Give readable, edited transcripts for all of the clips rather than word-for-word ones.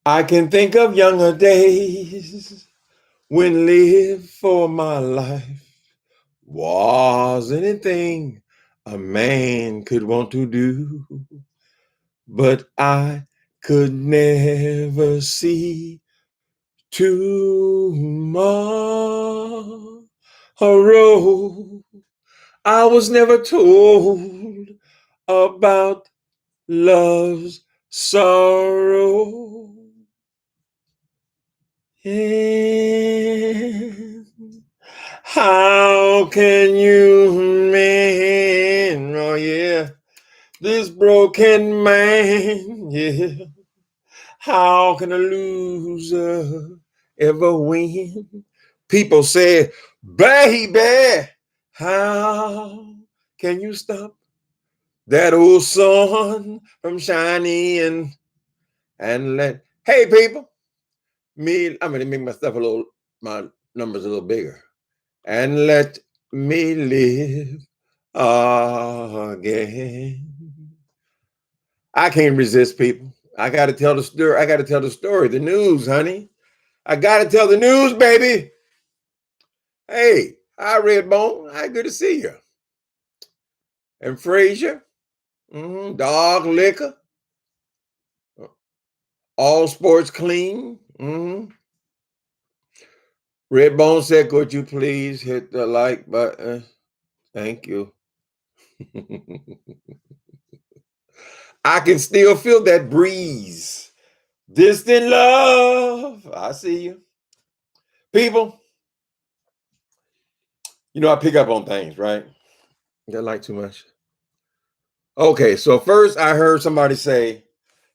I can think of younger days when live for my life was anything a man could want to do, but I could never see tomorrow. I was never told about love's sorrow. And how can you mend, oh yeah, this broken man, yeah. How can a loser ever win? People say, baby, how can you stop that old sun from shining and let, hey people, I'm gonna make my numbers a little bigger and let me live again. I can't resist people. I got to tell the story. I got to tell the story, the news, honey. I got to tell the news, baby. Hey, hi, Redbone. Hi, good to see you. And Frazier, Dog Liquor, All Sports Clean. Redbone said, could you please hit the like button? Thank you. I can still feel that breeze. Distant love. I see you. People, I pick up on things, right? That like too much. Okay, so first I heard somebody say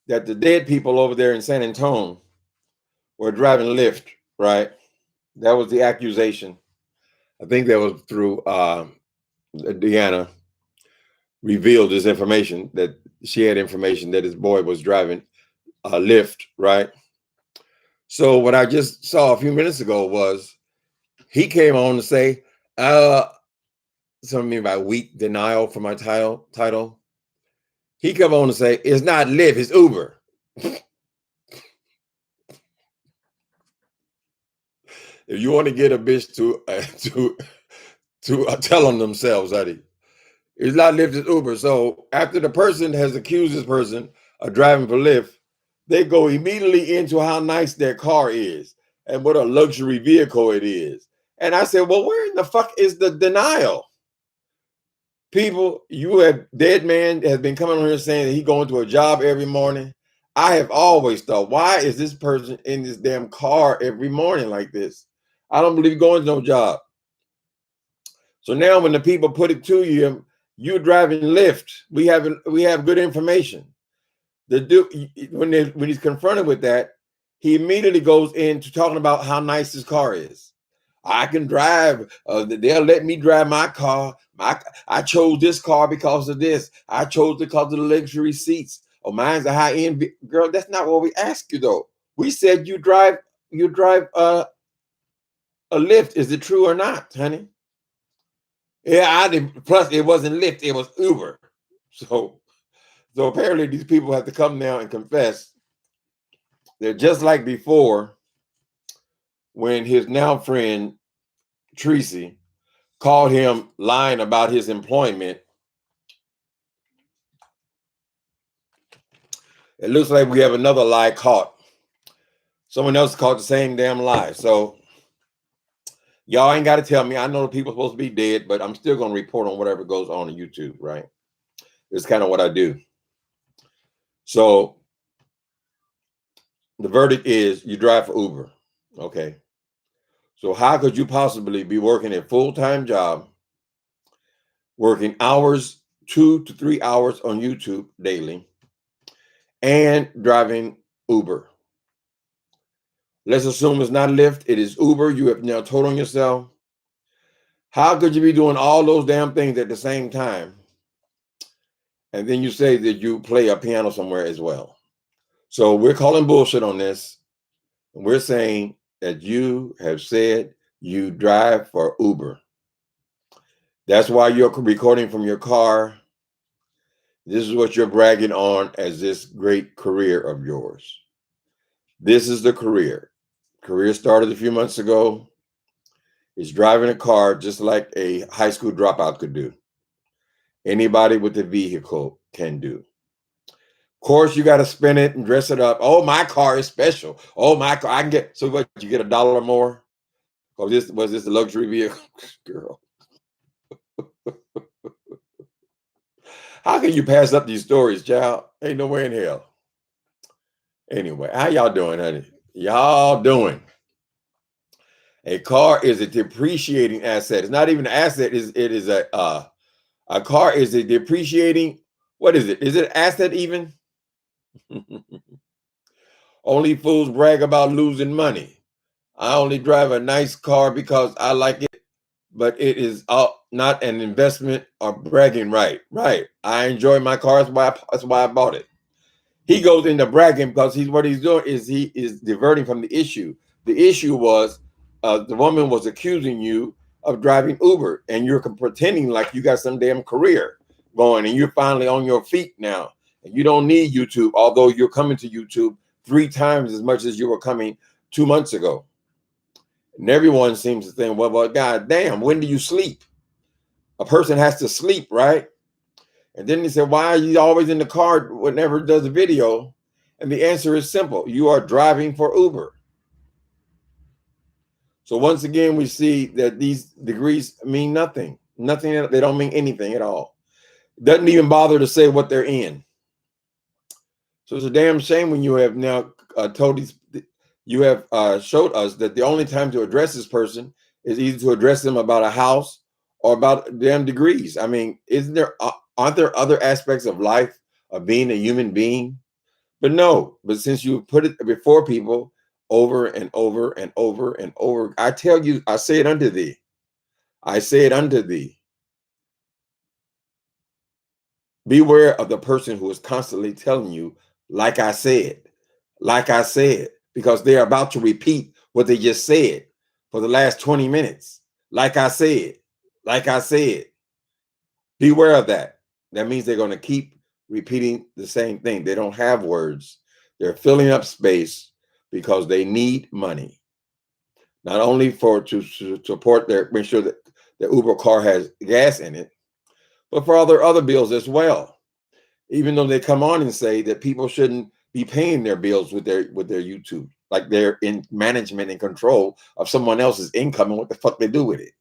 that the dead people over there in San Antonio were driving Lyft, right? That was the accusation. I think that was through Deanna revealed this information that she had information that his boy was driving a Lyft, right? So what I just saw a few minutes ago was he came on to say, something by weak denial for my title. He come on to say, it's not Lyft, it's Uber. If you want to get a bitch to tell on themselves, honey, it's not Lyft, it's Uber. So after the person has accused this person of driving for Lyft, they go immediately into how nice their car is and what a luxury vehicle it is. And I said, well, where in the fuck is the denial? People, you have dead man has been coming on here saying that he going to a job every morning. I have always thought, why is this person in this damn car every morning like this? I don't believe going to no job. So now when the people put it to you, you're driving Lyft. We have good information. The dude, when he's confronted with that, he immediately goes into talking about how nice his car is. I can drive. They'll let me drive my car. I chose this car because of this. I chose it because of the luxury seats. Oh, mine's a high end. Girl, that's not what we asked you though. We said you drive a Lyft. Is it true or not, honey? Yeah, I did. Plus, it wasn't Lyft. It was Uber. So apparently, these people have to come now and confess. They're just like before when his now friend Tracy called him lying about his employment. It looks like we have another lie caught. Someone else caught the same damn lie. So y'all ain't got to tell me. I know the people are supposed to be dead, but I'm still going to report on whatever goes on YouTube, right? It's kind of what I do. So the verdict is you drive for Uber. Okay. So how could you possibly be working a full-time job, working hours, 2 to 3 hours on YouTube daily, and driving Uber? Let's assume it's not Lyft, it is Uber. You have now told on yourself. How could you be doing all those damn things at the same time? And then you say that you play a piano somewhere as well. So we're calling bullshit on this. And we're saying that you have said you drive for Uber. That's why you're recording from your car. This is what you're bragging on as this great career of yours. This is the career. Career started a few months ago. It's driving a car just like a high school dropout could do. Anybody with a vehicle can do. Of course, you got to spin it and dress it up. Oh, my car is special. Oh, my car, I can get, so what, you get $1 more? Oh, this was this a luxury vehicle? Girl. How can you pass up these stories, child? Ain't no way in hell. Anyway, how y'all doing, honey? Y'all doing? A car is a depreciating asset. It's not even an asset. It is a car is a depreciating. What is it? Is it an asset even? Only fools brag about losing money. I only drive a nice car because I like it, but it is not an investment or bragging right. Right. I enjoy my car. That's why I bought it. He goes into bragging because what he's doing is he is diverting from the issue. The issue was the woman was accusing you of driving Uber, and you're pretending like you got some damn career going, and you're finally on your feet now, and you don't need YouTube, although you're coming to YouTube 3 times as much as you were coming 2 months ago. And everyone seems to think, well, God damn, when do you sleep? A person has to sleep, right? And then he said, why are you always in the car whenever it does a video? And the answer is simple. You are driving for Uber. So once again, we see that these degrees mean nothing. Nothing. They don't mean anything at all. Doesn't even bother to say what they're in. So it's a damn shame when you have now you have showed us that the only time to address this person is either to address them about a house or about damn degrees. I mean, aren't there other aspects of life, of being a human being? But no, but since you put it before people over and over and over and over, I tell you, I say it unto thee. I say it unto thee. Beware of the person who is constantly telling you, like I said, because they're about to repeat what they just said for the last 20 minutes. Like I said, like I said. Beware of that. That means they're going to keep repeating the same thing. They don't have words. They're filling up space because they need money. Not only to support make sure that the Uber car has gas in it, but for all their other bills as well. Even though they come on and say that people shouldn't be paying their bills with their YouTube, like they're in management and control of someone else's income and what the fuck they do with it.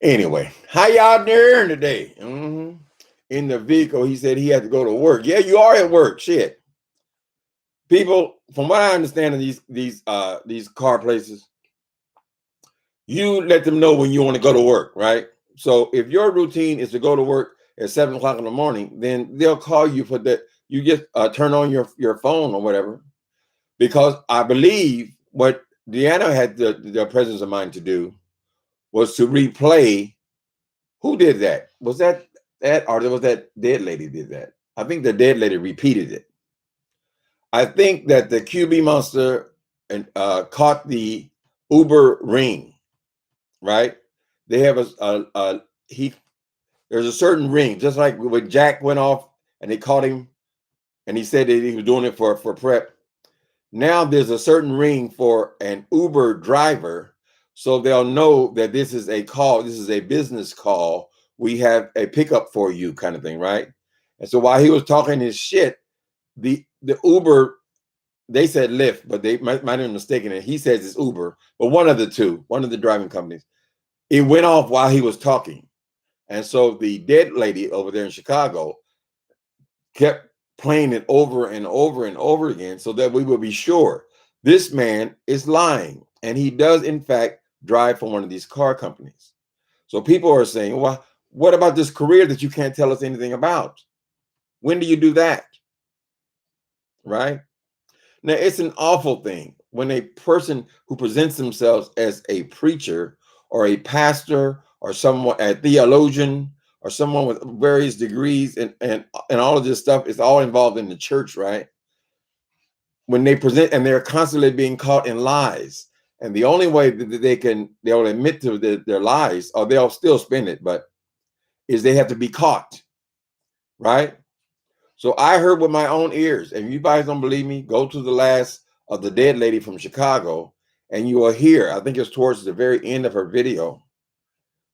Anyway, how y'all doing today? In the vehicle, he said he had to go to work. Yeah, you are at work. Shit. People, from what I understand of these car places, you let them know when you want to go to work, right? So if your routine is to go to work at 7 o'clock in the morning, then they'll call you for that. You just turn on your phone or whatever, because I believe what Deanna had the presence of mind to do was to replay. Who did that? Was that or was that dead lady did that? I think the dead lady repeated it. I think that the QB monster and caught the Uber ring, right? They have there's a certain ring, just like when Jack went off and they caught him and he said that he was doing it for prep. Now there's a certain ring for an Uber driver, so they'll know that this is a call, this is a business call. We have a pickup for you, kind of thing, right? And so while he was talking his shit, the Uber, they said Lyft, but they might have been mistaken it. He says it's Uber, but one of the driving companies, it went off while he was talking. And so the dead lady over there in Chicago kept playing it over and over and over again so that we would be sure this man is lying. And he does, in fact, drive for one of these car companies. So people are saying, well, what about this career that you can't tell us anything about? When do you do that? Right? Now, it's an awful thing when a person who presents themselves as a preacher or a pastor or someone, a theologian, or someone with various degrees and all of this stuff is all involved in the church, right? When they present and they're constantly being caught in lies. And the only way that they'll admit to their lies, or they'll still spin it, but is they have to be caught, right? So I heard with my own ears, and you guys don't believe me, go to the last of the dead lady from Chicago, and you will hear, I think it's towards the very end of her video,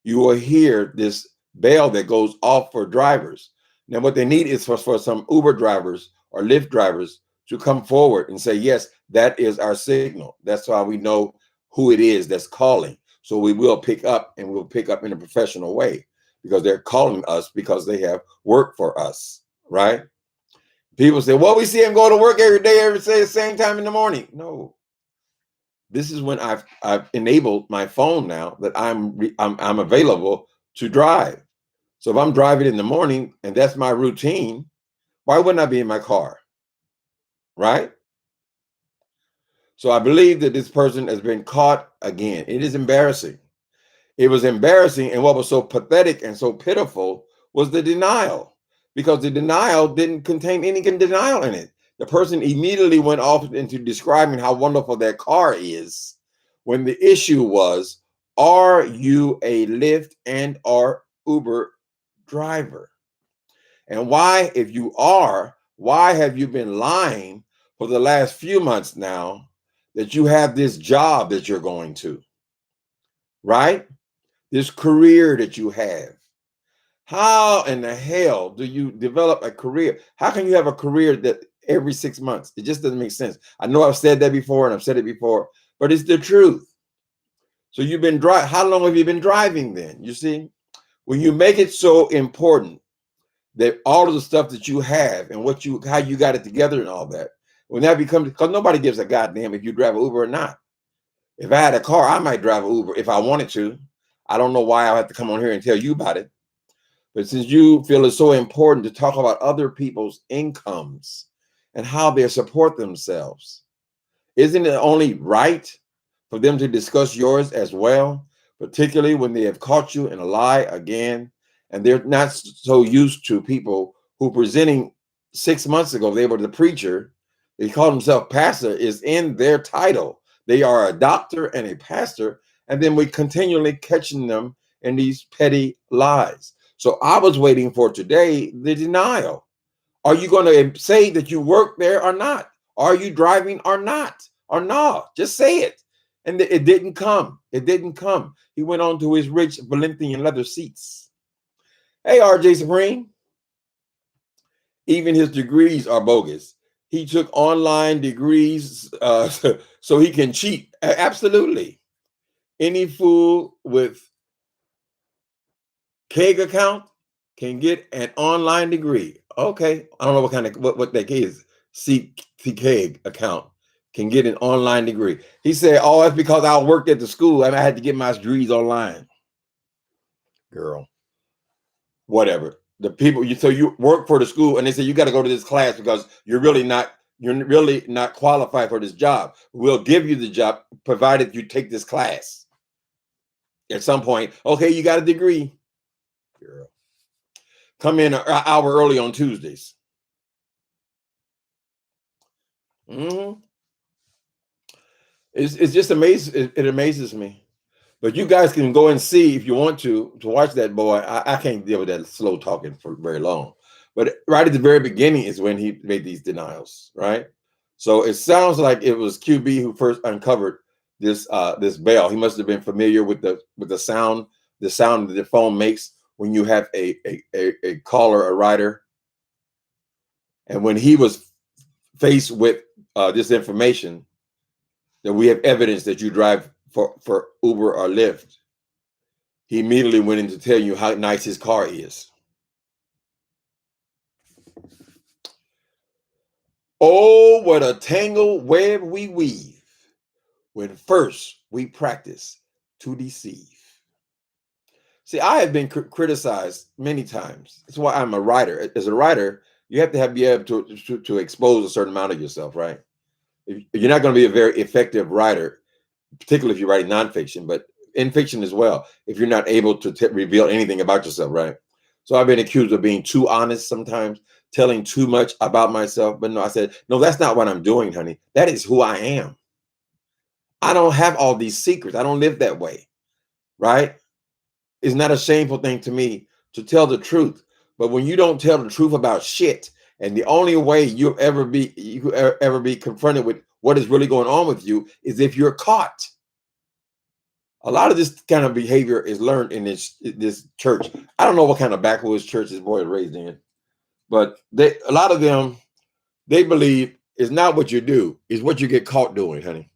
you will hear this bell that goes off for drivers. Now, what they need is for some Uber drivers or Lyft drivers to come forward and say, yes, that is our signal. That's how we know who it is that's calling. So we will pick up, and we'll pick up in a professional way, because they're calling us because they have work for us, right? People say, well, we see him go to work every day, every day, the same time in the morning. No, this is when I've enabled my phone now that I'm available to drive. So if I'm driving in the morning and that's my routine, why wouldn't I be in my car? Right? So I believe that this person has been caught again. It is embarrassing. It was embarrassing, and what was so pathetic and so pitiful was the denial, because the denial didn't contain any denial in it. The person immediately went off into describing how wonderful their car is, when the issue was, are you a Lyft and or Uber driver? And why, if you are, why have you been lying for the last few months now that you have this job that you're going to, right? This career that you have. How in the hell do you develop a career? How can you have a career that every 6 months? It just doesn't make sense. I know I've said that before, and I've said it before, but it's the truth. So you've been driving. How long have you been driving then? You see, when you make it so important that all of the stuff that you have and how you got it together and all that, when that becomes, because nobody gives a goddamn if you drive an Uber or not. If I had a car, I might drive an Uber if I wanted to. I don't know why I have to come on here and tell you about it. But since you feel it's so important to talk about other people's incomes and how they support themselves, isn't it only right for them to discuss yours as well, particularly when they have caught you in a lie again, and they're not so used to people who presenting 6 months ago, they were the preacher, they call themselves pastor, is in their title. They are a doctor and a pastor, and then we continually catching them in these petty lies. So I was waiting for today, the denial. Are you going to say that you work there or not? Are you driving or not? Or no, just say it. And it didn't come. It didn't come. He went on to his rich Valentinian leather seats. Hey, RJ Supreme. Even his degrees are bogus. He took online degrees so he can cheat. Absolutely. Any fool with Keg account can get an online degree. Okay, I don't know what kind of what that is. Keg account can get an online degree. He said, "Oh, that's because I worked at the school and I had to get my degrees online." Girl, whatever. The people so you work for the school and they say you got to go to this class because you're really not qualified for this job. We'll give you the job provided you take this class. At some point, okay, you got a degree. Girl. Come in an hour early on Tuesdays. Mm-hmm. It's just amazing. It amazes me. But you guys can go and see if you want to watch that boy. I can't deal with that slow talking for very long. But right at the very beginning is when he made these denials, right? So it sounds like it was QB who first uncovered this bell. He must have been familiar with the sound that the phone makes when you have a caller, a rider. And when he was faced with this information, that we have evidence that you drive for Uber or Lyft, he immediately went in to tell you how nice his car is. Oh, what a tangled web we weave when first we practice to deceive. See, I have been criticized many times. That's why I'm a writer. As a writer, you have to be able to expose a certain amount of yourself, right? You're not going to be a very effective writer, particularly if you're writing nonfiction, but in fiction as well, if you're not able to reveal anything about yourself, right? So I've been accused of being too honest sometimes, telling too much about myself. But no, I said, no, that's not what I'm doing, honey. That is who I am. I don't have all these secrets. I don't live that way, right? It's not a shameful thing to me to tell the truth. But when you don't tell the truth about shit, and the only way you ever be confronted with what is really going on with you is if you're caught. A lot of this kind of behavior is learned in this church. I don't know what kind of backwoods church this boy is raised in, but a lot of them, they believe it's not what you do, it's what you get caught doing, honey.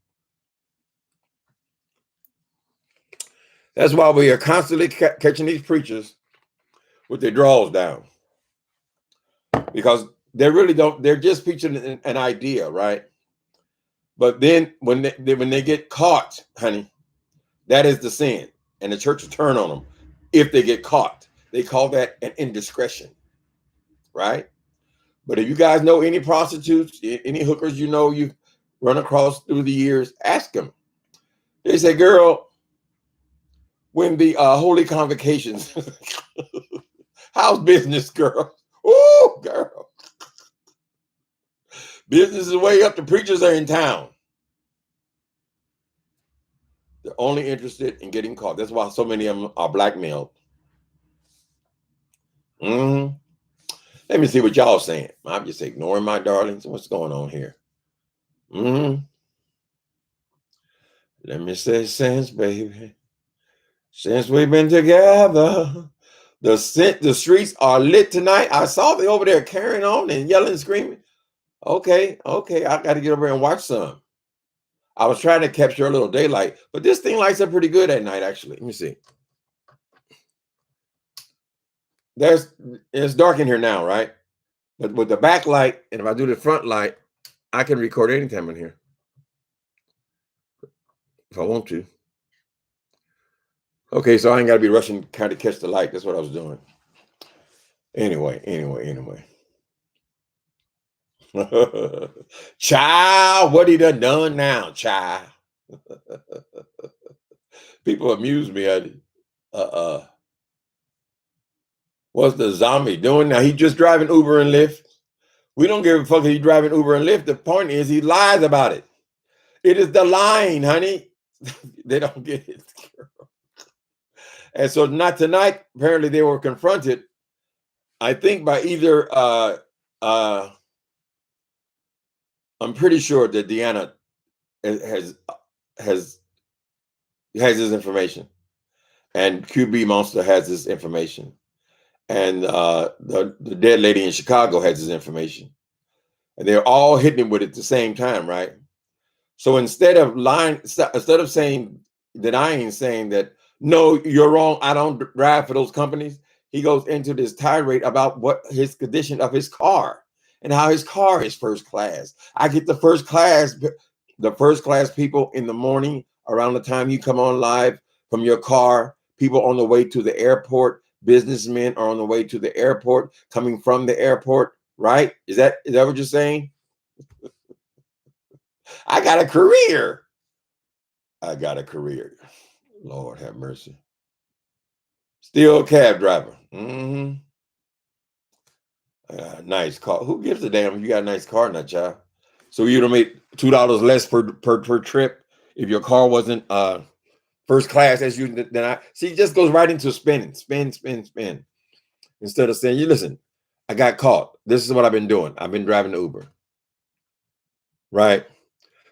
That's why we are constantly catching these preachers with their drawers down, because they really don't. They're just preaching an idea, right? But then when they get caught, honey, that is the sin, and the church will turn on them if they get caught. They call that an indiscretion, right? But if you guys know any prostitutes, any hookers you've run across through the years, ask them. They say, "Girl, when the holy convocations, how's business, girl? Oh, girl, business is way up. The preachers are in town." They're only interested in getting caught. That's why so many of them are blackmailed. Mm-hmm. Let me see what y'all saying. I'm just ignoring my darlings. What's going on here? Mm-hmm. Let me say, since, baby, since we've been together, the streets are lit tonight. I saw they over there carrying on and yelling and screaming. Okay, I got to get over and watch some. I was trying to capture a little daylight, but this thing lights up pretty good at night, actually. Let me see. It's dark in here now, right? But with the backlight, and if I do the front light, I can record anytime in here if I want to. Okay, so I ain't got to be rushing kind of catch the light. That's what I was doing. Anyway. Child, what he done now, child? People amuse me. What's the zombie doing now? He just driving Uber and Lyft. We don't give a fuck if he's driving Uber and Lyft. The point is he lies about it. It is the lying, honey. They don't get it. And so not tonight, apparently they were confronted, I think, by either I'm pretty sure that Deanna has this information, and QB Monster has this information, and the dead lady in Chicago has this information, and they're all hitting him with it at the same time, right? So instead of lying, instead of denying, saying that no, you're wrong, I don't drive for those companies, he goes into this tirade about what his condition of his car and how his car is first class. I get the first class people in the morning around the time you come on live from your car, people on the way to the airport, businessmen are on the way to the airport, coming from the airport, right? Is that what you're saying? I got a career. Lord have mercy. Still a cab driver. Mm-hmm. Nice car. Who gives a damn if you got a nice car in that, child? So you don't make $2 less per trip if your car wasn't first class as you. Then I see. It just goes right into spin. Instead of saying, "You listen, I got caught. This is what I've been doing. I've been driving the Uber." Right.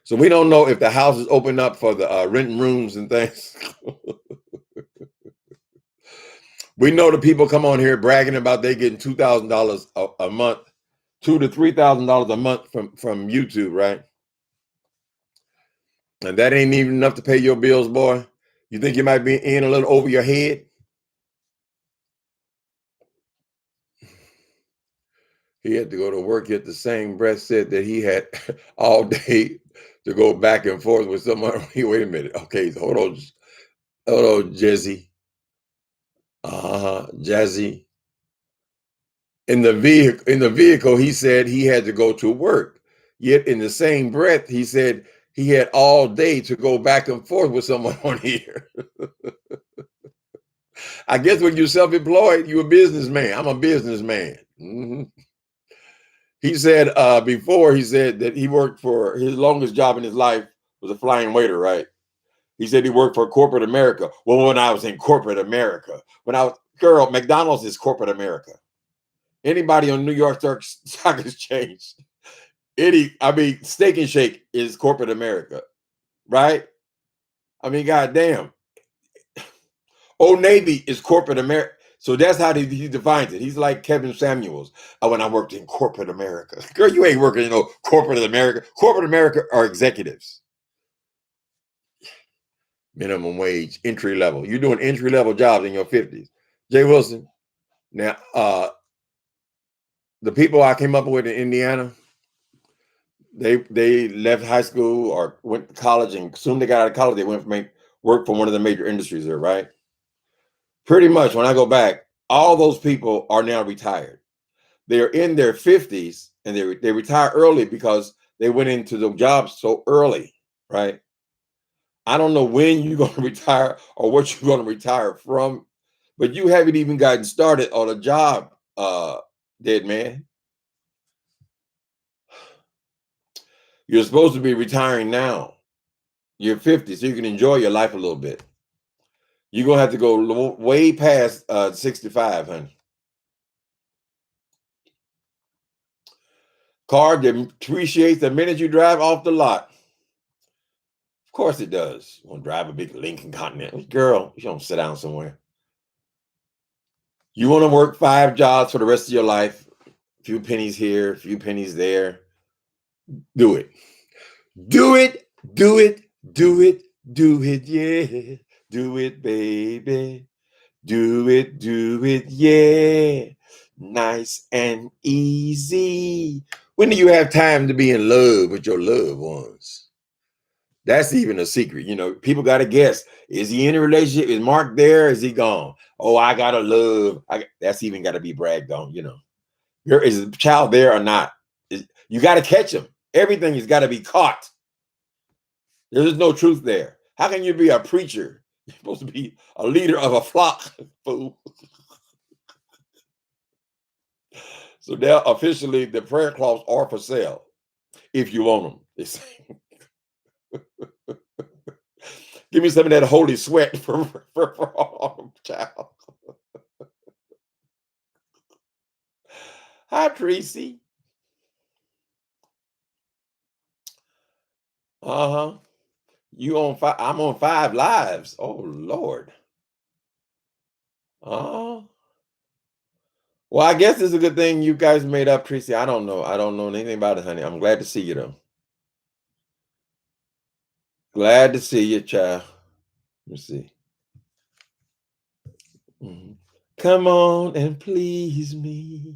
So we don't know if the house is open up for the renting rooms and things. We know the people come on here bragging about they getting $2,000 a month, $2,000 to $3,000 a month from YouTube, right? And that ain't even enough to pay your bills, boy. You think you might be in a little over your head? He had to go to work, yet the same breath said that he had all day to go back and forth with someone. Wait a minute. Okay, hold on, Jazzy. Jazzy. In the vehicle, he said he had to go to work. Yet in the same breath, he said he had all day to go back and forth with someone on here. I guess when you're self-employed, you're a businessman. I'm a businessman. Mm-hmm. He said before, he said that he worked for his longest job in his life was a flying waiter, right? He said he worked for corporate America. Well, when I was in corporate America, girl, McDonald's is corporate America. Anybody on New York Stock Exchange, Steak and Shake is corporate America, right? I mean, goddamn. Old Navy is corporate America. So that's how he defines it. He's like Kevin Samuels. When I worked in corporate America. Girl, you ain't working in corporate America. Corporate America are executives. Minimum wage, entry level. You're doing entry level jobs in your 50s. Jay Wilson. Now, the people I came up with in Indiana, they left high school or went to college, and soon they got out of college, they went to work for one of the major industries there, right? Pretty much when I go back, all those people are now retired. They're in their 50s and they retire early because they went into the jobs so early, right? I don't know when you're going to retire or what you're going to retire from, but you haven't even gotten started on a job, dead man. You're supposed to be retiring now. You're 50, so you can enjoy your life a little bit. You're going to have to go way past 65, honey. Car depreciates the minute you drive off the lot. Of course it does. You want to drive a big Lincoln Continental. Girl, you don't sit down somewhere. You want to work 5 jobs for the rest of your life. A few pennies here, a few pennies there. Do it. Do it. Do it. Do it. Do it. Yeah. Do it, baby. Do it. Do it. Yeah. Nice and easy. When do you have time to be in love with your loved ones? That's even a secret. You know, people got to guess. Is he in a relationship? Is Mark there? Is he gone? Oh, I got to love. That's even got to be bragged on, you know. Is the child there or not? You got to catch him. Everything has got to be caught. There's no truth there. How can you be a preacher? You're supposed to be a leader of a flock, fool. So now officially the prayer cloths are for sale if you want them. They say. Give me some of that holy sweat for child. Hi, Tracy. Uh-huh. You on 5? I'm on 5 lives. Oh, Lord. Oh. Well, I guess it's a good thing you guys made up, Tracy. I don't know. I don't know anything about it, honey. I'm glad to see you, though. Glad to see you, child. Let me see. Mm-hmm. Come on and please me.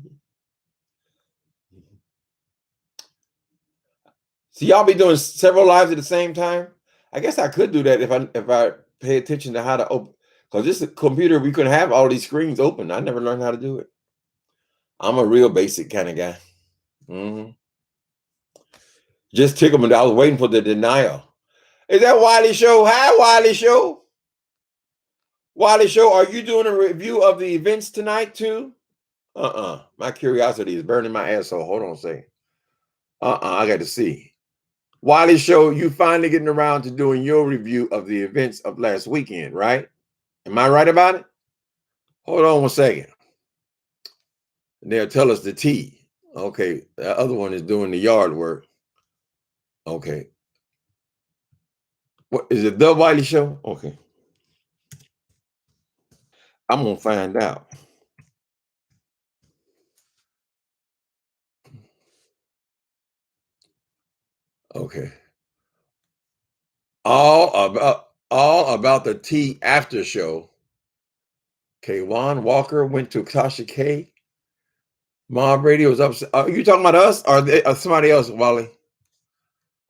So y'all be doing several lives at the same time? I guess I could do that if I pay attention to how to open. Because this computer, we couldn't have all these screens open. I never learned how to do it. I'm a real basic kind of guy. Mm-hmm. Just tickle me. I was waiting for the denial. Is that Wiley Show? Hi, Wiley Show. Wiley Show, are you doing a review of the events tonight too? My curiosity is burning my asshole. Hold on a second. I got to see. Wiley Show, you finally getting around to doing your review of the events of last weekend, right? Am I right about it? Hold on 1 second. And they'll tell us the T. Okay, the other one is doing the yard work. Okay. What is it? The Wiley Show? Okay. I'm gonna find out. Okay. All about the T after show. Okay, Juan Walker went to Tasha K. Mom Brady was upset. Are you talking about us or somebody else, Wally?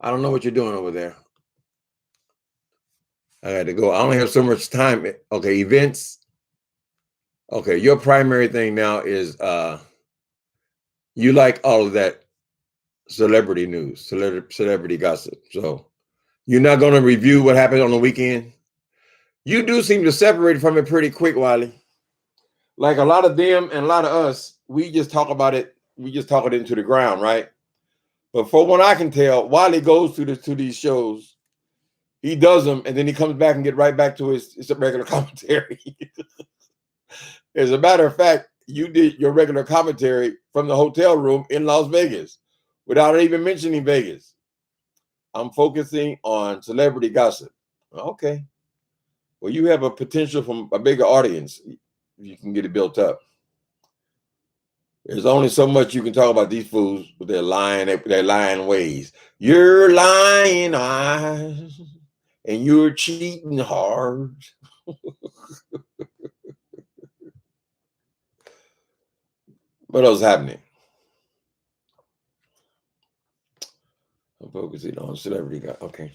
I don't know what you're doing over there. I got to go. I only have so much time. Okay, events. Okay, your primary thing now is you like all of that celebrity news, celebrity gossip. So you're not going to review what happened on the weekend? You do seem to separate from it pretty quick, Wiley. Like a lot of them and a lot of us, we just talk about it. We just talk it into the ground, right? But from what I can tell, Wiley goes to these shows He does them, and then he comes back and get right back to his regular commentary. As a matter of fact, you did your regular commentary from the hotel room in Las Vegas without even mentioning Vegas. I'm focusing on celebrity gossip. Okay. Well, you have a potential from a bigger audience. You can get it built up. There's only so much you can talk about these fools with their lying ways. You're lying eyes, and you're cheating hard. What else is happening? I'm focusing on celebrity gossip. Okay.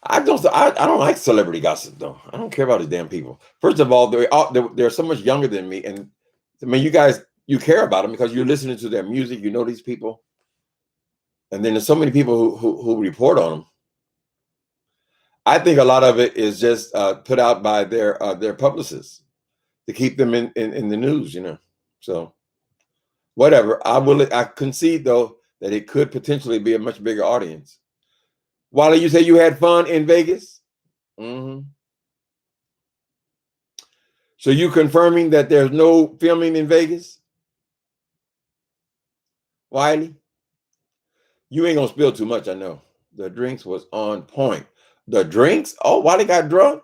I don't like celebrity gossip though. I don't care about these damn people. First of all, they're so much younger than me, and I mean, you care about them because you're listening to their music. You know these people, and then there's so many people who report on them. I think a lot of it is just put out by their publicists to keep them in the news. So whatever. I concede though that it could potentially be a much bigger audience. Wally, you say you had fun in Vegas? Mm-hmm. So you confirming that there's no filming in Vegas? Wiley? You ain't gonna spill too much, I know. The drinks was on point. The drinks? Oh, Wally got drunk?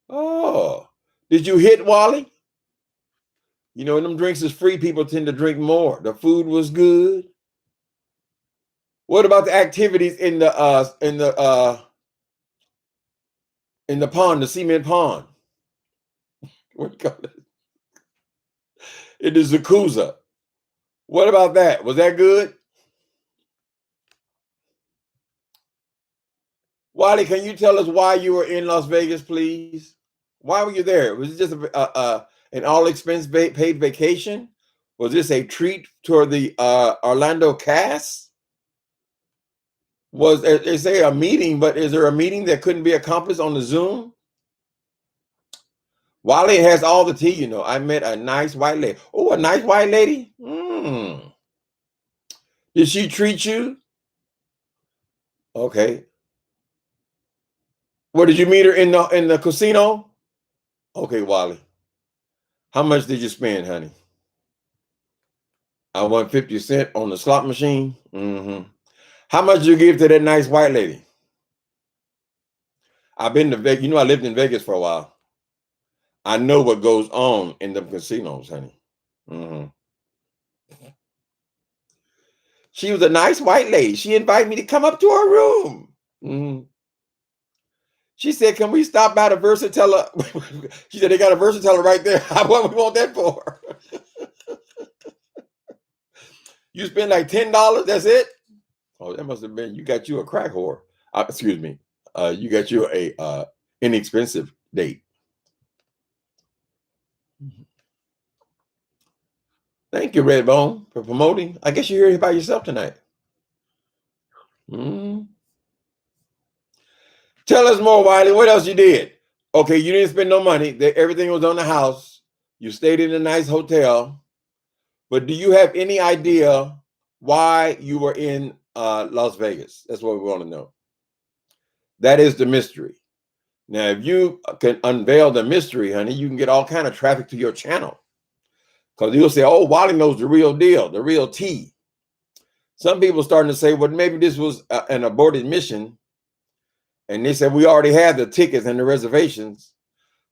Oh. Did you hit Wally? When them drinks is free, people tend to drink more. The food was good. What about the activities in the pond, the cement pond? What do you call it? It is Zakuza. What about that? Was that good? Wally, can you tell us why you were in Las Vegas, please? Why were you there? Was it just an all-expense paid vacation? Was this a treat toward the Orlando cast? Was they say a meeting, but is there a meeting that couldn't be accomplished on the Zoom? Wally has all the tea, I met a nice white lady. Oh, a nice white lady? Did she treat you? Okay. What, did you meet her in the casino? Okay, Wally. How much did you spend, honey? I won 50 cents on the slot machine. Mm-hmm. How much did you give to that nice white lady? I've been to Vegas. I lived in Vegas for a while. I know what goes on in the casinos, honey. Mm-hmm. She was a nice white lady. She invited me to come up to her room. Mm-hmm. She said, "Can we stop by the Versatella?" She said, "They got a Versatella right there." What we want that for? You spend like $10. That's it. Oh, that must have been, you got you a crack whore. Excuse me. You got you a inexpensive date. Thank you, Redbone, for promoting. I guess you're here by yourself tonight. Tell us more, Wiley. What else you did? Okay, you didn't spend no money. Everything was on the house. You stayed in a nice hotel. But do you have any idea why you were in Las Vegas? That's what we want to know. That is the mystery. Now, if you can unveil the mystery, honey, you can get all kind of traffic to your channel. Because you'll say, "Oh, Wally knows the real deal, the real tea." Some people starting to say, well, maybe this was an aborted mission. And they said, we already had the tickets and the reservations.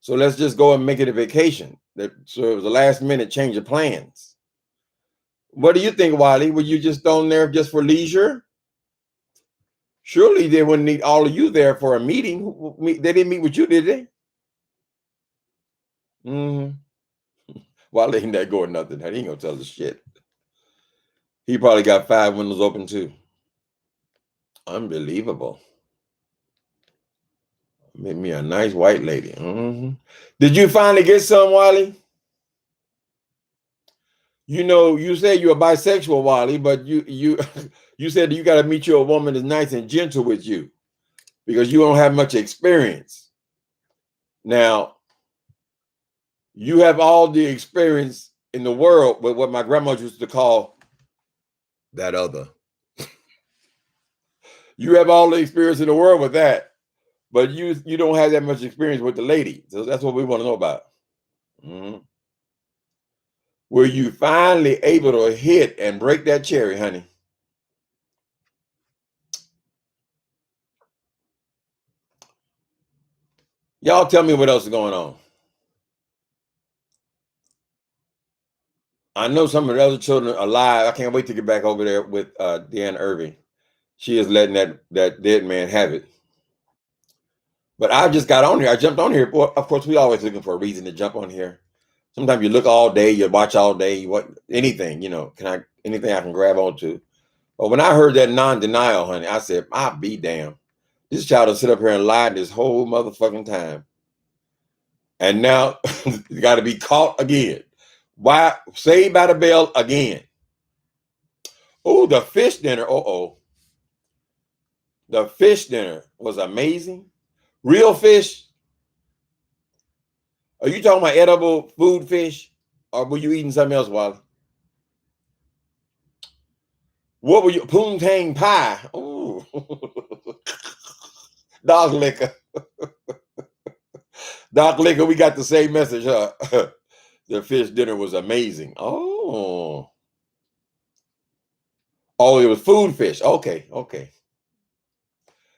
So let's just go and make it a vacation. So it was a last minute change of plans. What do you think, Wiley? Were you just on there just for leisure? Surely they wouldn't need all of you there for a meeting. They didn't meet with you, did they? Mm-hmm. Wiley ain't that going nothing. He ain't gonna tell us shit. He probably got 5 windows open too. Unbelievable. Made me a nice white lady. Mm-hmm. Did you finally get some, Wiley? You say you're a bisexual, Wiley, but you said you got to meet you a woman that's nice and gentle with you because you don't have much experience. Now, you have all the experience in the world with what my grandma used to call that other. You have all the experience in the world with that, but you don't have that much experience with the lady. So that's what we want to know about. Mm-hmm. Were you finally able to hit and break that cherry, honey? Y'all tell me what else is going on. I know some of the other children are alive. I can't wait to get back over there with Deanna Irving. She is letting that dead man have it. But I just got on here. I jumped on here. Well, of course, we always looking for a reason to jump on here. Sometimes you look all day, you watch all day, you want anything, anything I can grab onto. But when I heard that non-denial, honey, I said, I'll be damned. This child will sit up here and lie this whole motherfucking time. And now you got to be caught again. Why? Saved by the bell again. Oh, the fish dinner. The fish dinner was amazing. Real fish. Are you talking about edible food fish? Or were you eating something else, Wally? What were you? Poontang pie. Ooh. Dog liquor. Dog liquor, we got the same message, huh? The fish dinner was amazing. Oh, it was food fish. Okay.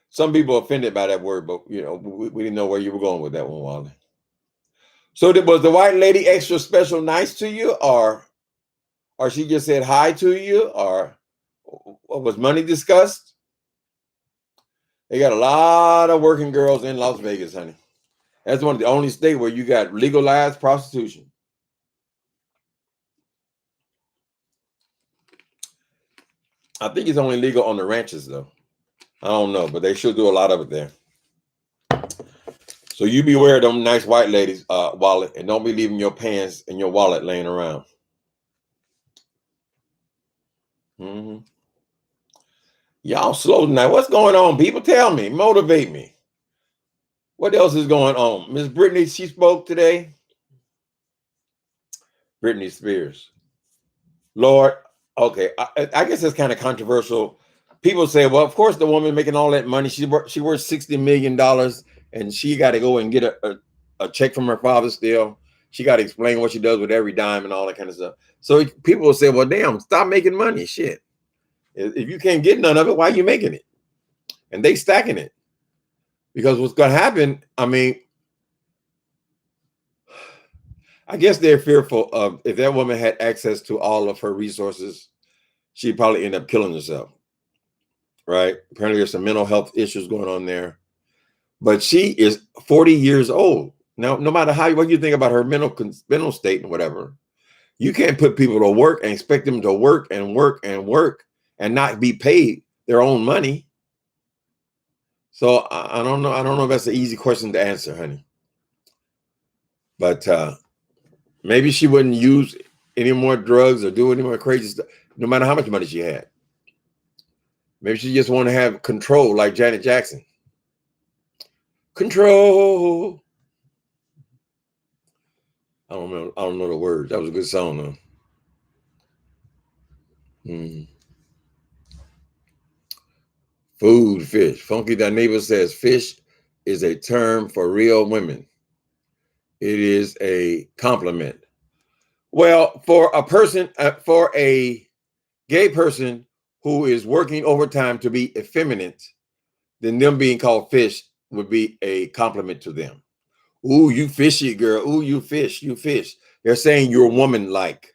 Some people offended by that word, but we didn't know where you were going with that one, Wally. So was the white lady extra special nice to you, or she just said hi to you, or was money discussed? They got a lot of working girls in Las Vegas, honey. That's one of the only states where you got legalized prostitution. I think it's only legal on the ranches, though. I don't know, but they should do a lot of it there. So you beware of them nice white ladies, wallet, and don't be leaving your pants and your wallet laying around. Mm-hmm. Y'all slow tonight. What's going on, people? Tell me. Motivate me. What else is going on? Miss Brittany, she spoke today. Britney Spears. Lord, okay. I guess it's kind of controversial. People say, well, of course, the woman making all that money, she worth $60 million, and she got to go and get a check from her father still. She got to explain what she does with every dime and all that kind of stuff. So people will say, well, damn, stop making money. Shit. If you can't get none of it, why are you making it? And they stacking it. Because what's going to happen, I guess they're fearful of if that woman had access to all of her resources, she'd probably end up killing herself. Right? Apparently there's some mental health issues going on there. But she is 40 years old. Now, no matter what you think about her mental state and whatever, you can't put people to work and expect them to work and work and work and not be paid their own money. So I don't know. I don't know if that's an easy question to answer, honey. But maybe she wouldn't use any more drugs or do any more crazy stuff, no matter how much money she had. Maybe she just want to have control like Janet Jackson. Control. I don't know the words. That was a good song, though. Food, fish. Funky That Neighbor says fish is a term for real women. It is a compliment. Well, for a person, for a gay person who is working overtime to be effeminate, then them being called fish would be a compliment to them. Ooh, you fishy girl. Ooh, you fish, you fish. They're saying you're woman-like,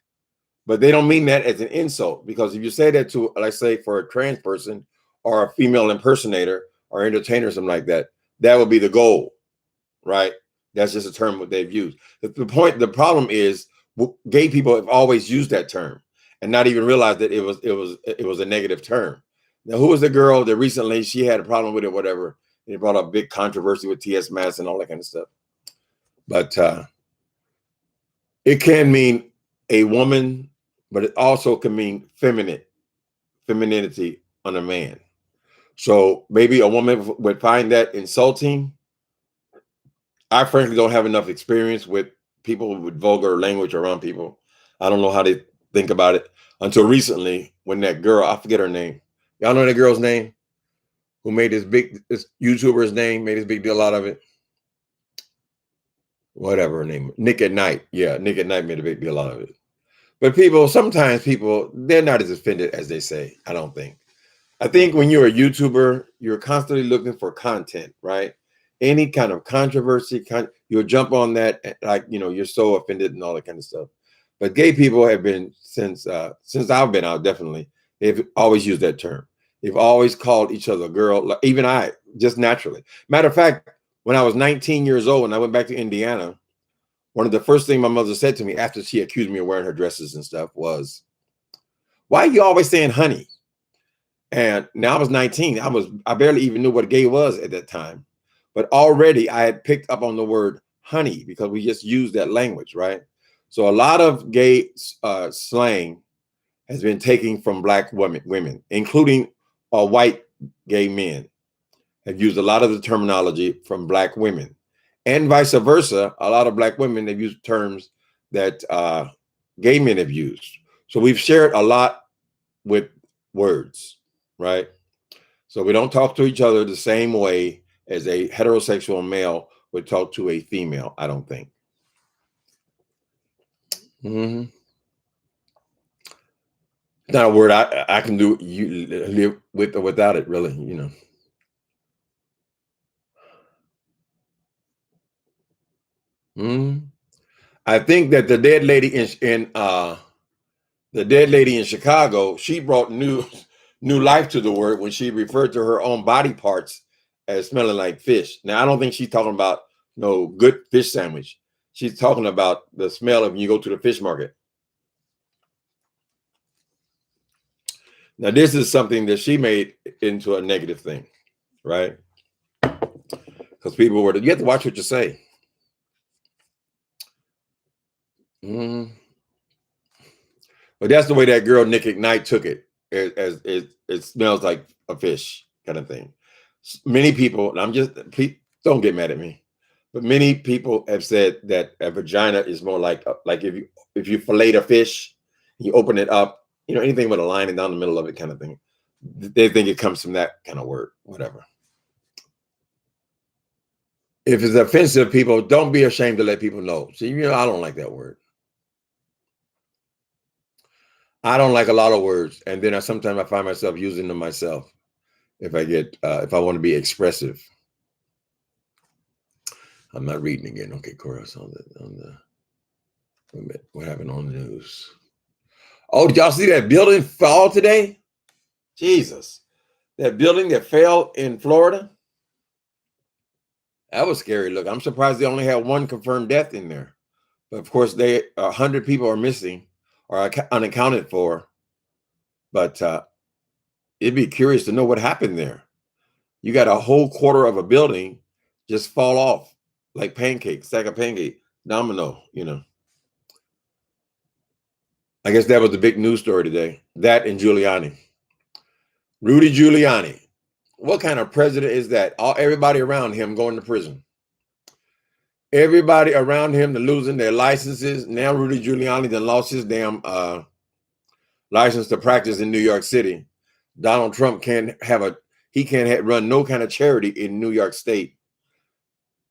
but they don't mean that as an insult, because if you say that to, let's say, for a trans person or a female impersonator or entertainer or something like that, that would be the goal, right? That's just a term that they've used. The problem is gay people have always used that term and not even realized that it was a negative term. Now, who was the girl that recently she had a problem with it, whatever, and it brought up big controversy with T.S. Mass and all that kind of stuff. But it can mean a woman, but it also can mean femininity on a man. So maybe a woman would find that insulting. I frankly don't have enough experience with people with vulgar language around people. I don't know how they think about it until recently when that girl, I forget her name. Y'all know that girl's name? who made this YouTuber's name, made this big deal out of it. Whatever her name, Nick at Night. Yeah, Nick at Night made a big deal out of it. But sometimes people, they're not as offended as they say, I don't think. I think when you're a YouTuber, you're constantly looking for content, right? Any kind of controversy, you'll jump on that, like, you're so offended and all that kind of stuff. But gay people have been, since I've been out, definitely, they've always used that term. They've always called each other girl, even I, just naturally. Matter of fact, when I was 19 years old and I went back to Indiana, one of the first things my mother said to me after she accused me of wearing her dresses and stuff was, "Why are you always saying honey?" And now I was 19. I barely even knew what gay was at that time. But already I had picked up on the word honey because we just used that language, right? So a lot of gay slang has been taken from black women, including white gay men, have used a lot of the terminology from black women. And vice versa, a lot of black women have used terms that gay men have used. So we've shared a lot with words, right? So we don't talk to each other the same way as a heterosexual male would talk to a female, I don't think. Mm-hmm. It's not a word I can do, you live with or without it, really. Mm-hmm. I think that the dead lady in Chicago, she brought new life to the word when she referred to her own body parts as smelling like fish. Now, I don't think she's talking about no good fish sandwich. She's talking about the smell of when you go to the fish market. Now, this is something that she made into a negative thing, right? Because people were, you have to watch what you say. Mm. But that's the way that girl Nick at Night took it, as it smells like a fish kind of thing. Many people, and don't get mad at me, but many people have said that a vagina is more like if you fillet a fish, you open it up, anything with a lining down the middle of it, kind of thing. They think it comes from that kind of word, whatever. If it's offensive, people don't be ashamed to let people know. See, I don't like that word. I don't like a lot of words, and then sometimes I find myself using them myself if I want to be expressive. I'm not reading again. Okay, chorus what happened on the news? Oh, did y'all see that building fall today? Jesus, that building that fell in Florida. That was scary. Look, I'm surprised they only had one confirmed death in there. But of course, 100 people are missing or unaccounted for. But it'd be curious to know what happened there. You got a whole quarter of a building just fall off like pancakes, stack of pancake, domino. I guess that was the big news story today. That and Giuliani. Rudy Giuliani. What kind of president is that? Everybody around him going to prison. Everybody around him losing their licenses. Now Rudy Giuliani then lost his damn license to practice in New York City. Donald Trump can't run no kind of charity in New York State.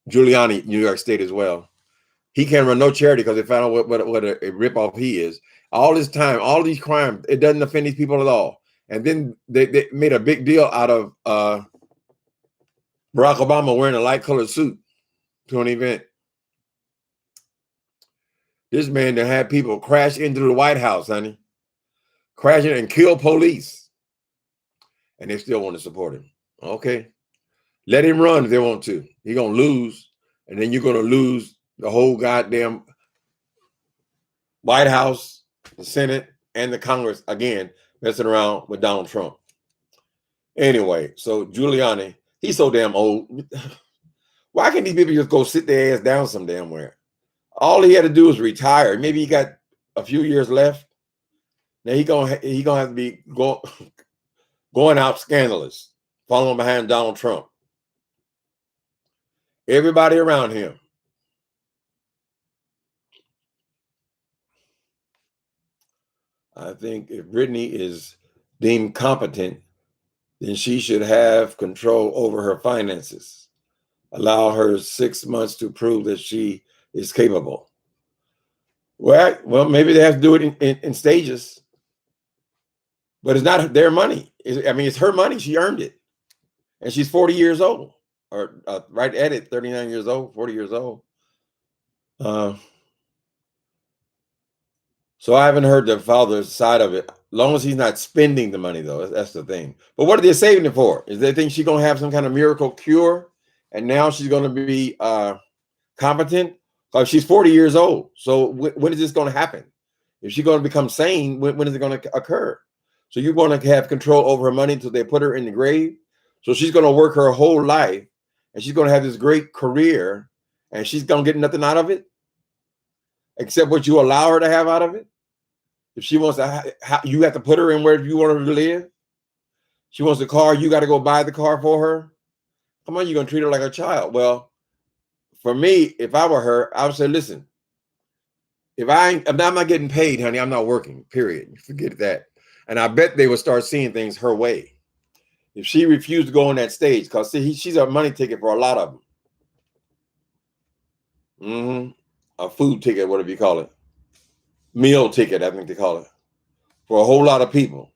Giuliani, New York State as well. He can't run no charity because they found out what a ripoff he is. All this time, all these crimes, it doesn't offend these people at all. And then they made a big deal out of Barack Obama wearing a light colored suit to an event. This man that had people crash into the White House, honey. Crashing and kill police. And they still want to support him. Okay. Let him run if they want to. He's going to lose. And then you're going to lose the whole goddamn White House, the Senate, and the Congress again, messing around with Donald Trump. Anyway, so Giuliani, he's so damn old. Why can't these people just go sit their ass down some damn where? All he had to do was retire. Maybe he got a few years left. Now he gonna have to be going out scandalous, following behind Donald Trump. Everybody around him. I think if Brittany is deemed competent, then she should have control over her finances. Allow her 6 months to prove that she is capable. Well, maybe they have to do it in stages, but it's not their money. I mean, it's her money. She earned it, and she's 40 years old, or right at it, 39 years old, 40 years old. Uh, so I haven't heard the father's side of it. As long as he's not spending the money, though, that's the thing. But what are they saving it for? Is they think she's gonna have some kind of miracle cure, and now she's gonna be competent? Because she's 40 years old. So when is this going to happen? If she's going to become sane, when is it going to occur? So you're going to have control over her money until they put her in the grave. So she's going to work her whole life, and she's going to have this great career, and she's going to get nothing out of it except what you allow her to have out of it. If she wants to, you have to put her in where you want her to live. She wants a car, you got to go buy the car for her. Come on, you're going to treat her like a child. Well, for me, if I were her, I would say, listen, if I'm not getting paid, honey, I'm not working, period. Forget that. And I bet they would start seeing things her way. If she refused to go on that stage, because she's a money ticket for a lot of them. A food ticket, whatever you call it. Meal ticket, I think they call it. For a whole lot of people.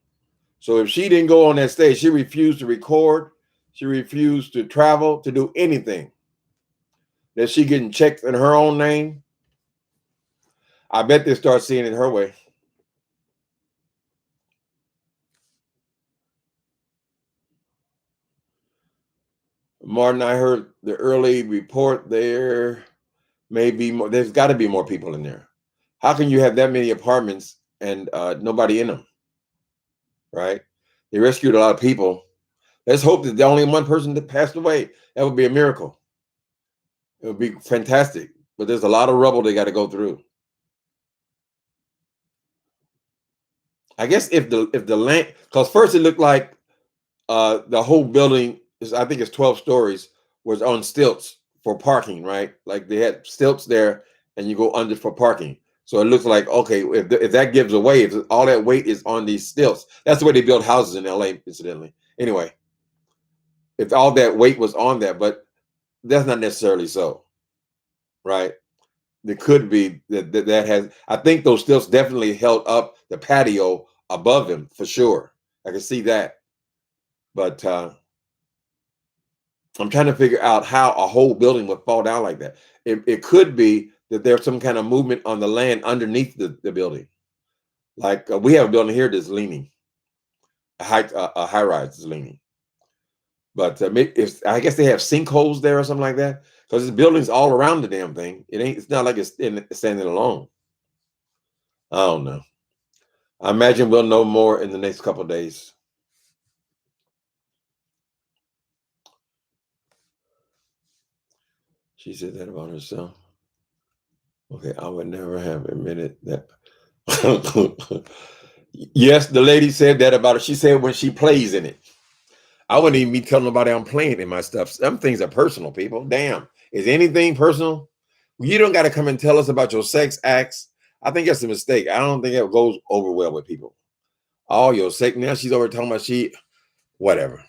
So if she didn't go on that stage, she refused to record. She refused to travel, to do anything. That she getting checked in her own name. I bet they start seeing it her way. Martin, I heard the early report there may be more. There's got to be more people in there. How can you have that many apartments and nobody in them? Right? They rescued a lot of people. Let's hope that the only one person that passed away. That would be a miracle. It would be fantastic. But there's a lot of rubble they got to go through. I guess if the land, because first it looked like the whole building is, I think it's 12 stories, was on stilts for parking, right? Like they had stilts there, and you go under for parking. So it looks like, okay, if that gives away, if all that weight is on these stilts, that's the way they build houses in LA, incidentally. Anyway, if all that weight was on that, but that's not necessarily so, right? There could be that has. I think those stilts definitely held up the patio above him for sure. I can see that, but I'm trying to figure out how a whole building would fall down like that. It could be that there's some kind of movement on the land underneath the building. Like we have a building here that's leaning, a high rise is leaning. But if I guess they have sinkholes there or something like that, because there's buildings all around the damn thing. It's not like it's standing alone. I don't know. I imagine we'll know more in the next couple of days. She said that about herself. Okay, I would never have admitted that. Yes, the lady said that about it. She said when she plays in it. I wouldn't even be telling nobody I'm playing in my stuff. Some things are personal, people. Damn. Is anything personal? You don't got to come and tell us about your sex acts. I think that's a mistake. I don't think it goes over well with people. All your sex. Now she's over talking about whatever.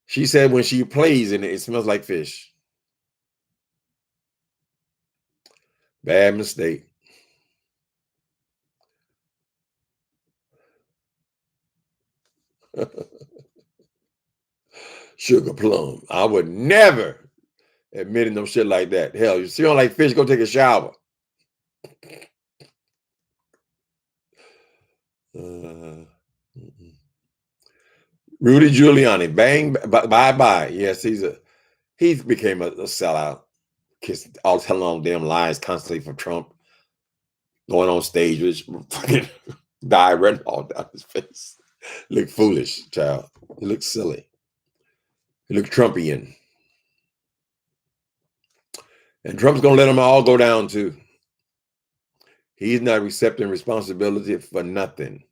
She said when she plays in it, it smells like fish. Bad mistake. Sugar plum. I would never admit no shit like that. Hell, you see, don't like fish, go take a shower. Uh, Rudy Giuliani, bang, bye bye. Yes, he's became a sellout. Kiss all telling all damn lies constantly for Trump. Going on stage with fucking dye red all down his face. Look foolish, child. He looks silly. He looks Trumpian. And Trump's gonna let them all go down too. He's not accepting responsibility for nothing.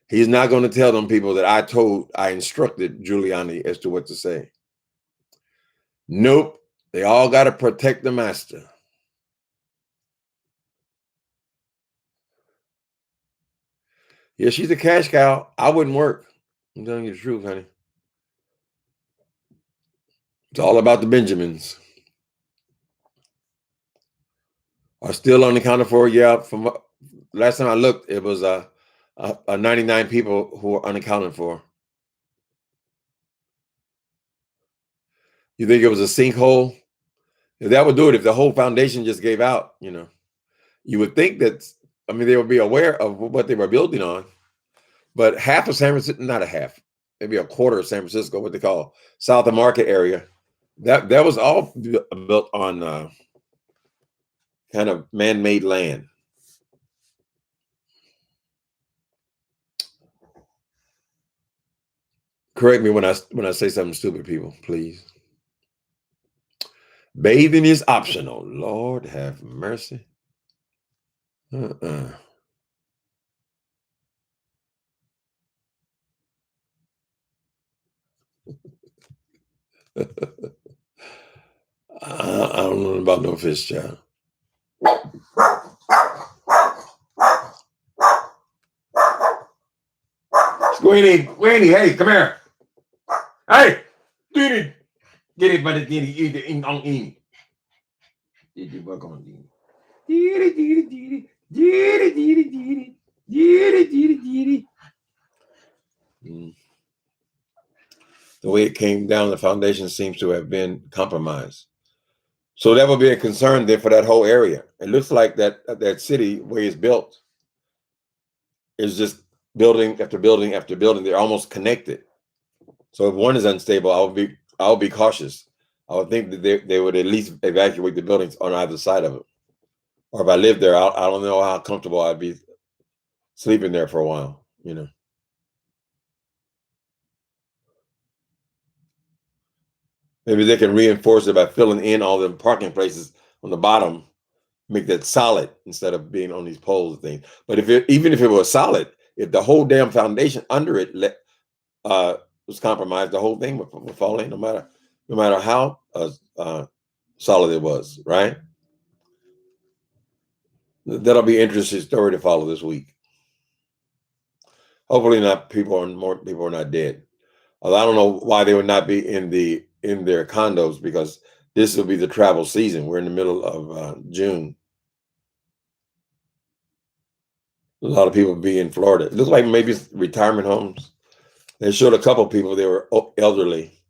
He's not going to tell them people that I instructed Giuliani as to what to say. Nope. They all got to protect the master. Yeah, she's a cash cow. I wouldn't work. I'm telling you the truth, honey. It's all about the Benjamins. Are still unaccounted for. Yeah, from last time I looked, it was 99 people who are unaccounted for. You think it was a sinkhole? That would do it if the whole foundation just gave out. You would think that. I mean, they would be aware of what they were building on. But half of San Francisco, not a half, maybe a quarter of San Francisco, what they call South of Market area, that was all built on kind of man-made land. Correct me when I say something stupid, people, please. Bathing is optional. Lord have mercy. Uh-uh. I don't know about no fish, child. Squeenie, hey, come here. Hey, get it, but get it on in. Did you work on it? Mm. The way it came down, the foundation seems to have been compromised. So that would be a concern there for that whole area. It looks like that city way it's built is just building after building after building. They're almost connected. So if one is unstable, I'll be cautious. I would think that they would at least evacuate the buildings on either side of it. Or if I lived there, I don't know how comfortable I'd be sleeping there for a while. Maybe they can reinforce it by filling in all the parking places on the bottom, make that solid instead of being on these poles and things. But even if it was solid, if the whole damn foundation under it uh, was compromised, the whole thing would fall in, no matter how solid it was. Right? That'll be an interesting story to follow this week. Hopefully, not more people are not dead. Although I don't know why they would not be in their condos because this will be the travel season. We're in the middle of June. A lot of people be in Florida. It looks like maybe it's retirement homes. They showed a couple of people. They were elderly,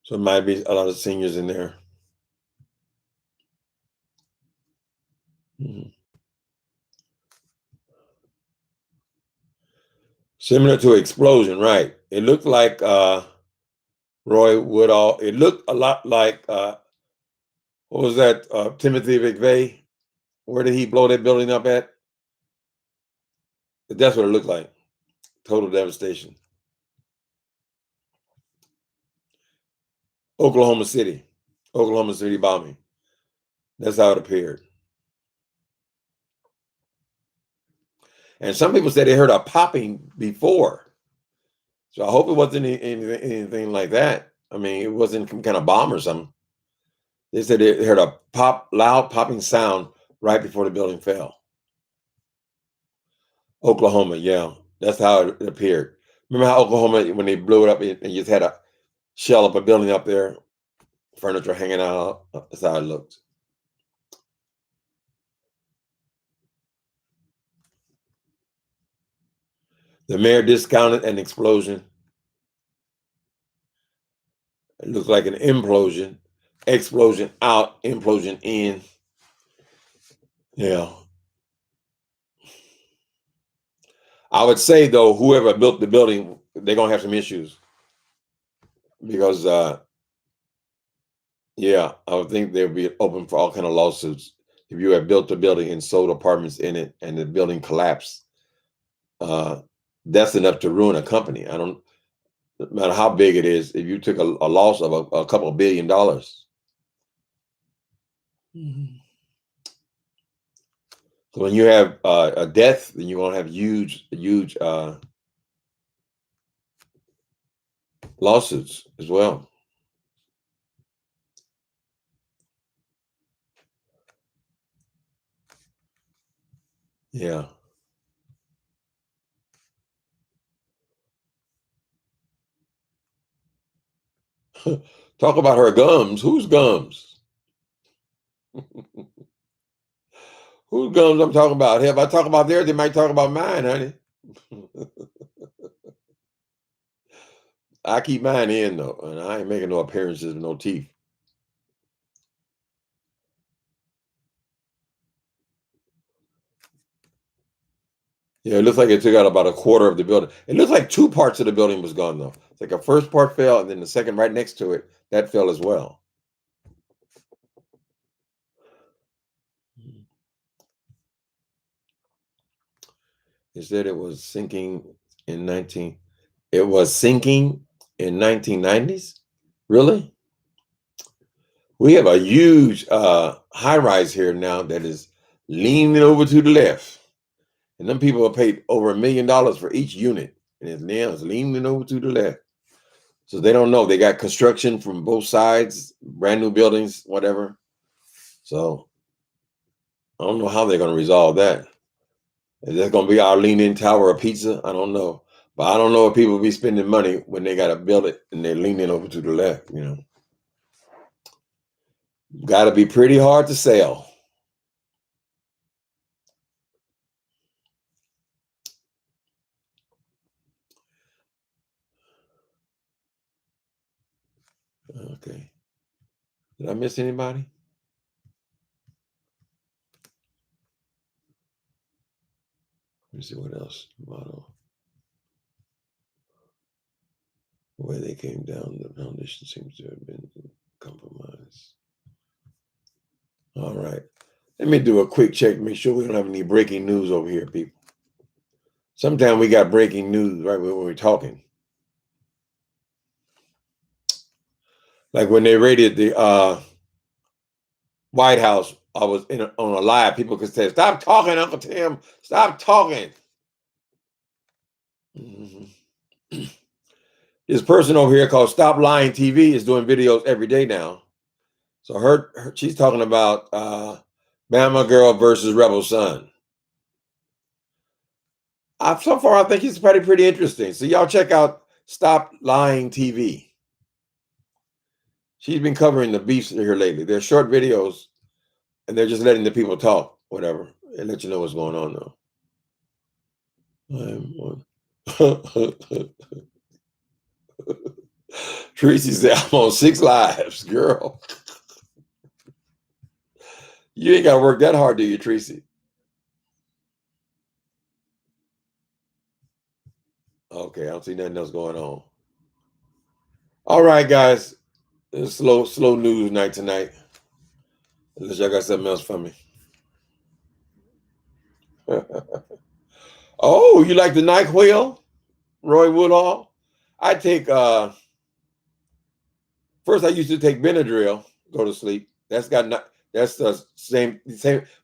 so it might be a lot of seniors in there. Mhm. Similar to explosion, right? It looked like Roy Woodall. It looked a lot like what was that? Timothy McVeigh. Where did he blow that building up at? That's what it looked like. Total devastation. Oklahoma City. Oklahoma City bombing. That's how it appeared. And some people said they heard a popping before. So I hope it wasn't anything like that. I mean, it wasn't some kind of bomb or something. They said they heard a loud popping sound right before the building fell. Oklahoma, yeah, that's how it appeared. Remember how Oklahoma, when they blew it up, and you just had a shell up a building up there, furniture hanging out. That's how it looked. The mayor discounted an explosion. It looked like an implosion. Explosion out, implosion in. Yeah. I would say though, whoever built the building, they're gonna have some issues because yeah, I would think they'll be open for all kind of lawsuits if you have built a building and sold apartments in it and the building collapsed. Uh, that's enough to ruin a company. I don't no matter how big it is. If you took a loss of a couple of $1 billion, mhm. So when you have a death, then you're gonna have huge lawsuits as well. Yeah. Talk about her gums. Whose gums? Whose gums I'm talking about? Hey, if I talk about theirs, they might talk about mine, honey. I keep mine in though, and I ain't making no appearances with no teeth. Yeah, it looks like it took out about a quarter of the building. It looks like two parts of the building was gone though. It's like a first part fell, and then the second right next to it, that fell as well. It said it was sinking in 19. It was sinking in 1990s. Really? We have a huge high rise here now that is leaning over to the left, and them people have paid over $1 million for each unit, and it's now it's leaning over to the left. So they don't know. They got construction from both sides, brand new buildings, whatever. So I don't know how they're going to resolve that. Is that going to be our lean-in tower of pizza? I don't know. But I don't know if people will be spending money when they got to build it and they're leaning over to the left, you know. Got to be pretty hard to sell. Okay. Did I miss anybody? Let me see what else. Model. The way they came down, the foundation seems to have been compromised. All right. Let me do a quick check, make sure we don't have any breaking news over here, people. Sometimes we got breaking news right when we're talking. Like when they raided the White House, I was on a live, people could say, "Stop talking, Uncle Tim. Stop talking." Mm-hmm. This person over here called Stop Lying TV is doing videos every day now. So she's talking about Bama Girl versus Rebel Son. So far, I think it's pretty interesting. So y'all check out Stop Lying TV. She's been covering the beefs here lately. They're short videos, and they're just letting the people talk, whatever, and let you know what's going on, though. Tracy said, "I'm on 6 lives, girl." You ain't got to work that hard, do you, Tracy? Okay, I don't see nothing else going on. All right, guys. It's slow news night tonight. Unless y'all got something else for me. Oh, you like the NyQuil, Roy Woodall? I take first I used to take Benadryl, go to sleep. That's the same.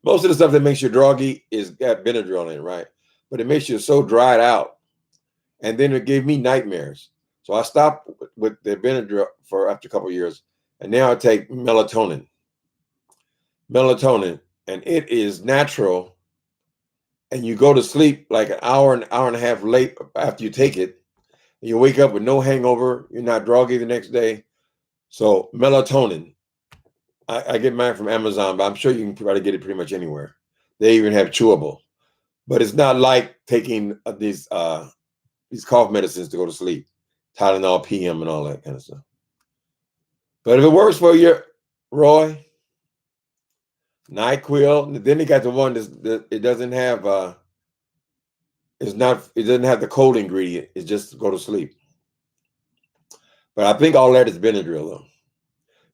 Most of the stuff that makes you groggy is got Benadryl in it, right? But it makes you so dried out. And then it gave me nightmares. So I stopped with the Benadryl for after a couple of years. And now I take melatonin. And it is natural. And you go to sleep like an hour and a half late after you take it. And you wake up with no hangover. You're not groggy the next day. So melatonin. I get mine from Amazon, but I'm sure you can probably get it pretty much anywhere. They even have chewable. But it's not like taking these cough medicines to go to sleep. Tylenol PM and all that kind of stuff. But if it works for you, Roy, NyQuil, then they got the one that it doesn't have it doesn't have the cold ingredient. It's just to go to sleep. But I think all that is Benadryl though.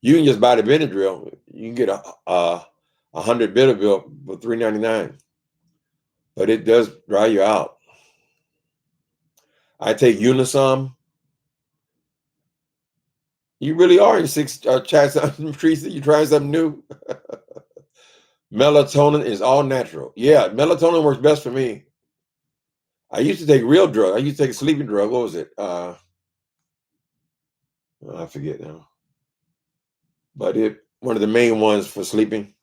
You can just buy the Benadryl. You can get a 100 Benadryl for $3.99. But it does dry you out. I take Unisom. You really are in 6 try something, Teresa. You trying something new? Melatonin is all natural. Yeah, melatonin works best for me. I used to take real drug. I used to take a sleeping drug. What was it? I forget now. But one of the main ones for sleeping.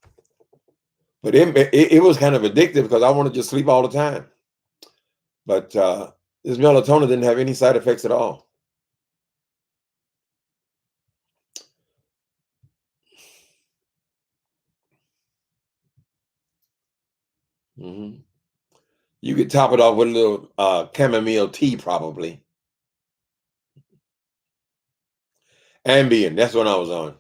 But it was kind of addictive because I wanted to just sleep all the time. But this melatonin didn't have any side effects at all. Hmm. You could top it off with a little chamomile tea, probably. Ambien. That's what I was on.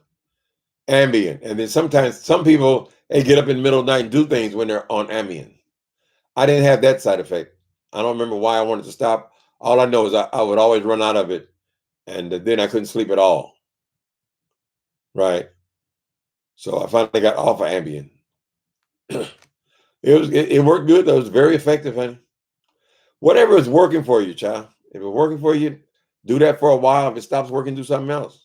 Ambien. And then sometimes some people they get up in the middle of the night and do things when they're on Ambien. I didn't have that side effect. I don't remember why I wanted to stop. All I know is I would always run out of it, and then I couldn't sleep at all. Right. So I finally got off of Ambien. It worked good. Though. It was very effective, honey. Whatever is working for you, child. If it's working for you, do that for a while. If it stops working, do something else.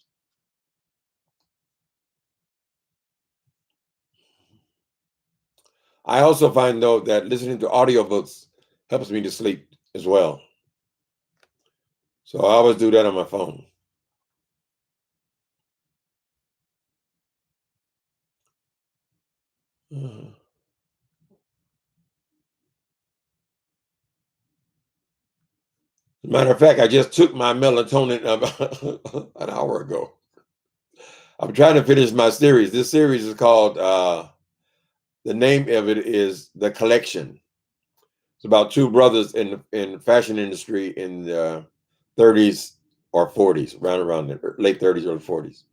I also find though that listening to audiobooks helps me to sleep as well. So I always do that on my phone. Uh, Matter of fact, I just took my melatonin about an hour ago. I'm trying to finish my series. This series is called the name of it is The Collection. It's about two brothers in the fashion industry in the 30s or 40s, around the late 30s or 40s.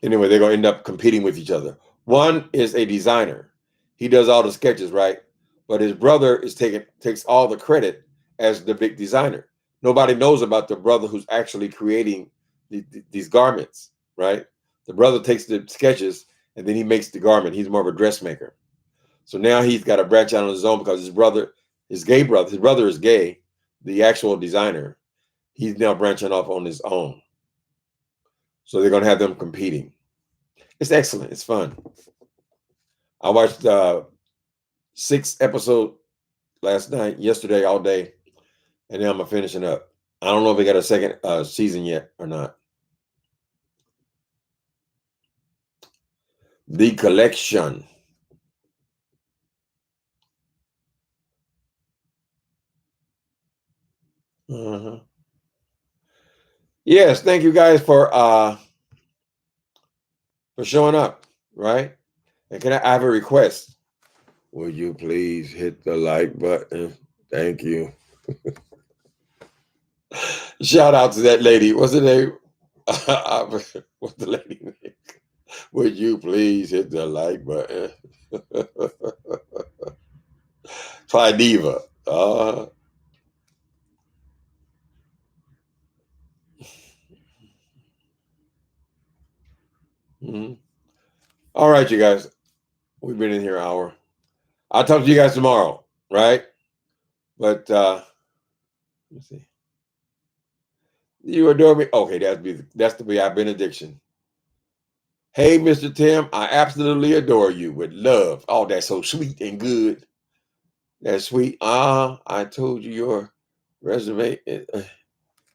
Anyway, they're going to end up competing with each other. One is a designer. He does all the sketches, right? But his brother takes all the credit as the big designer. Nobody knows about the brother who's actually creating these garments, right? The brother takes the sketches and then he makes the garment. He's more of a dressmaker. So now he's got to branch out on his own because his brother is gay, the actual designer. He's now branching off on his own. So they're going to have them competing. It's excellent. It's fun. I watched 6 episodes yesterday, all day, and now I'm finishing up. I don't know if they got a second season yet or not. The Collection. Uh-huh. Yes, thank you guys for showing up. Right? And I have a request? Would you please hit the like button? Thank you. Shout out to that lady. What's her name? What's the lady name? Would you please hit the like button? Try Diva. Mhm. All right, you guys. We've been in here an hour. I'll talk to you guys tomorrow, right? But let me see. You adore me. Okay, that's to be our benediction. Hey, Mr. Tim, I absolutely adore you with love. Oh, that's so sweet and good. That's sweet. I told you your resume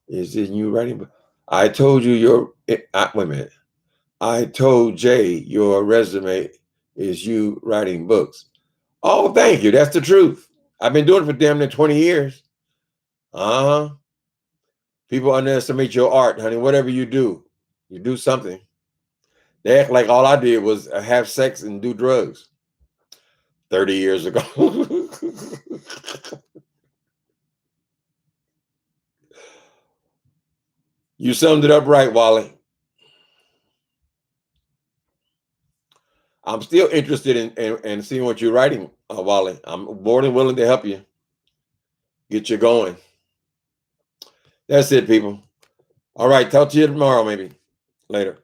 is in you writing. I told you wait a minute. I told Jay your resume is you writing books. Oh, thank you. That's the truth. I've been doing it for damn near 20 years. Uh huh. People underestimate your art, honey. Whatever you do something. They act like all I did was have sex and do drugs 30 years ago. You summed it up right, Wally. I'm still interested in seeing what you're writing, Wally. I'm more than willing to help you get you going. That's it, people. All right. Talk to you tomorrow, maybe. Later.